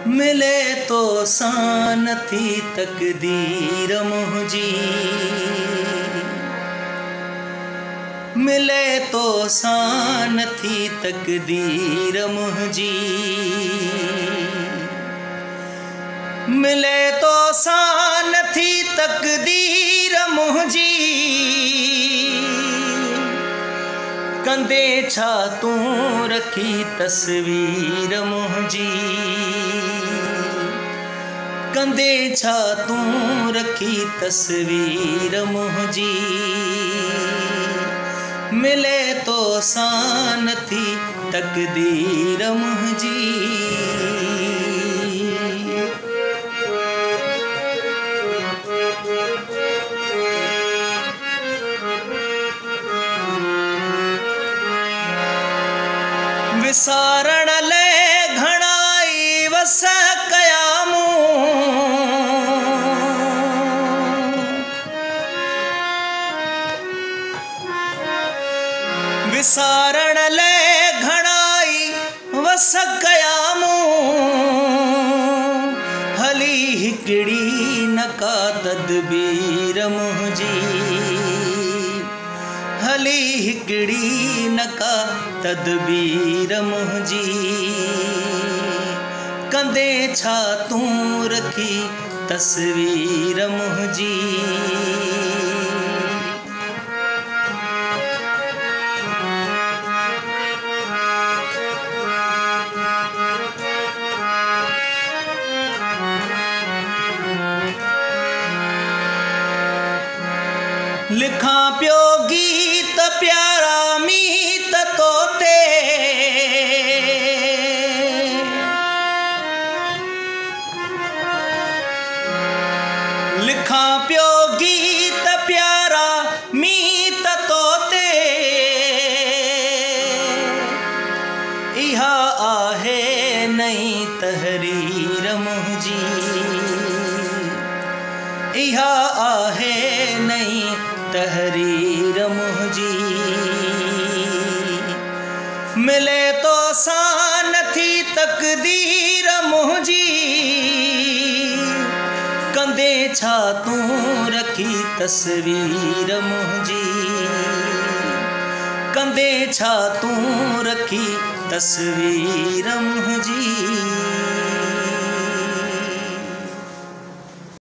मिले तो सान थी तकदीर मुझी, मिले तो सान थी तकदीर मुझी, मिले तो सान थी तकदीर मुझी। कंदे छा तू रखी तस्वीर मुझी, कंदे छा तू रखी तस्वीर मुझी। मिले तो सान थी तकदीर मुझी। विसारण ले घणाई वस कयामू, विसारण ले घणाई वस कयामू। हली हिकड़ी नका तदबीर मुझी, हली हिकड़ी नका तदबीर मुझी। कंदे छा तू रखी तस्वीर मुझी। लिखा प्यो गीत प्यारा मीत तोते, लिखा प्यो गीत प्यारा मीत तोते। इहा आहे नई तहरीर मुझी, इहा आहे नई तहरीर मुझी। मिले तो सान थी तकदीर मुझी। कंदे छा तू रखी तस्वीर मुझी, कंदे छा तू रखी तस्वीर मुझी।